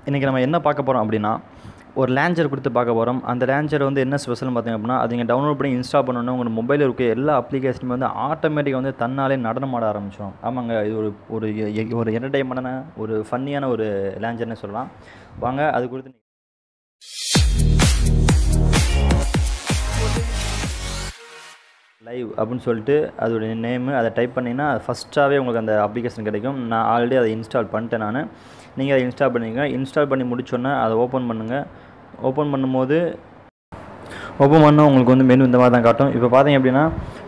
இன்றைக்கி நம்ம என்ன பார்க்க போகிறோம் அப்படின்னா, ஒரு லான்ச்சர் கொடுத்து பார்க்க போகிறோம். அந்த லான்ச்சர் வந்து என்ன ஸ்பெஷல்னு பார்த்தீங்க அப்படின்னா, அது நீங்கள் டவுன்லோட் பண்ணி இன்ஸ்டால் பண்ணோன்னே உங்கள் மொபைலில் இருக்க எல்லா அப்ளிகேஷனுமே வந்து ஆட்டோமேட்டிக்காக வந்து தன்னாலே நடனம் ஆட ஆரம்பிச்சிடும். ஆமாங்க, இது ஒரு என்டர்டெயின்மெண்டான ஒரு ஃபன்னியான ஒரு லான்ச்சர்னே சொல்லலாம். வாங்க அது கொடுத்து லைவ் அப்படின்னு சொல்லிட்டு அதோடைய நேமு அதை டைப் பண்ணிங்கன்னா ஃபஸ்ட்டாகவே உங்களுக்கு அந்த அப்ளிகேஷன் கிடைக்கும். நான் ஆல்ரெடி அதை இன்ஸ்டால் பண்ணிட்டேன். நீங்கள் அதை இன்ஸ்டால் பண்ணிக்கங்க. இன்ஸ்டால் பண்ணி முடிச்சோன்னே அதை ஓப்பன் பண்ணுங்கள். ஓப்பன் பண்ணும்போது உங்களுக்கு வந்து மெனு இந்த மாதிரி தான் காட்டும். இப்போ பார்த்தீங்க அப்படின்னா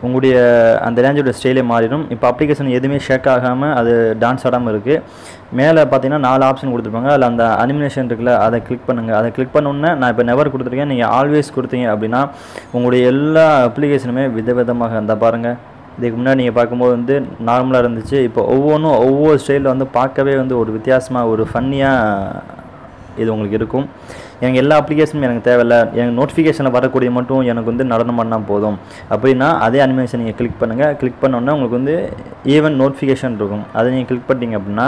உங்களுடைய அந்த லான்ச்சரோட ஸ்டைலே மாறிடும். இப்போ அப்ளிகேஷன் எதுவுமே ஷேக் ஆகாமல் அது டான்ஸ் ஆடாமல் இருக்குது. மேலே பார்த்தீங்கன்னா 4 ஆப்ஷன் கொடுத்துருப்பாங்க. அதில் அந்த அனிமேஷன் இருக்குல்ல, அதை கிளிக் பண்ணுங்கள். அதை கிளிக் பண்ணோன்னே நான் இப்போ நெவர் கொடுத்துருக்கேன். நீங்கள் ஆல்வேஸ் கொடுத்தீங்க அப்படின்னா உங்களுடைய எல்லா அப்ளிகேஷனுமே விதவிதமாக அந்த பாருங்கள். இதுக்கு முன்னாடி நீங்கள் பார்க்கும்போது வந்து நார்மலாக இருந்துச்சு. இப்போ ஒவ்வொரு ஸ்டைலில் வந்து பார்க்கவே வந்து ஒரு வித்தியாசமாக ஒரு ஃபன்னியாக இது உங்களுக்கு இருக்கும். எனக்கு எல்லா அப்ளிகேஷனும் எனக்கு தேவையில்லை, எனக்கு நோட்டிஃபிகேஷனில் வரக்கூடிய மட்டும் எனக்கு வந்து நடனம் பண்ணால் போதும் அப்படின்னா அதே அனிமேஷன் நீங்கள் கிளிக் பண்ணுங்கள். கிளிக் பண்ணோன்னே உங்களுக்கு வந்து ஈவன் நோட்டிஃபிகேஷன் இருக்கும். அதை நீங்கள் கிளிக் பண்ணிட்டீங்க அப்படின்னா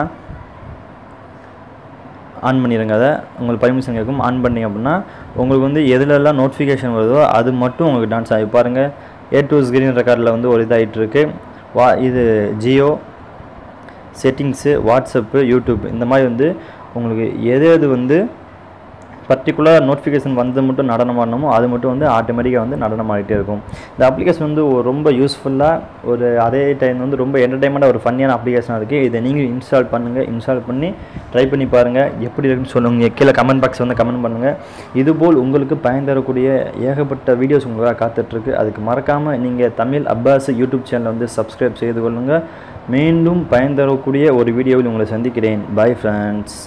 ஆன் பண்ணிடுங்க. அதை உங்களுக்கு பர்மிஷன் கேட்கும். ஆன் பண்ணிங்க அப்படின்னா உங்களுக்கு வந்து எதுலெல்லாம் நோட்டிஃபிகேஷன் வருதோ அது மட்டும் உங்களுக்கு டான்ஸ் ஆகி பாருங்கள். A2 ஸ்க்ரீன் ரெக்கார்டில் வந்து ஒரு இதாகிட்டுருக்கு. இது ஜியோ செட்டிங்ஸு, வாட்ஸ்அப்பு, யூடியூப் இந்த மாதிரி வந்து உங்களுக்கு எது வந்து பர்டிகுலர் நோட்டிஃபிகேஷன் வந்து மட்டும் நடனம் ஆடணுமோ அது மட்டும் வந்து ஆட்டோமேட்டிக்காக வந்து நடனம் ஆகிட்டே இருக்கும். இந்த அப்ளிகேஷன் வந்து ரொம்ப யூஸ்ஃபுல்லாக அதே டைம் வந்து ரொம்ப என்டர்டைன்மெண்ட்டாக ஒரு ஃபன்னியான அப்ளிகேஷனாக இருக்குது. இதை நீங்கள் இன்ஸ்டால் பண்ணுங்கள். இன்ஸ்டால் பண்ணி ட்ரை பண்ணி பாருங்கள். எப்படி இருக்குன்னு சொல்லுங்கள். கீழே கமெண்ட் பாக்ஸ் வந்து கமெண்ட் பண்ணுங்கள். இதுபோல் உங்களுக்கு பயன் தரக்கூடிய ஏகப்பட்ட வீடியோஸ் உங்களுக்காக காத்துட்ருக்கு. அதுக்கு மறக்காமல் நீங்கள் தமிழ் அப்பாஸ் யூடியூப் சேனலை வந்து சப்ஸ்கிரைப் செய்து கொள்ளுங்கள். மீண்டும் பயன் தரக்கூடிய ஒரு வீடியோவில் உங்களை சந்திக்கிறேன். Bye friends.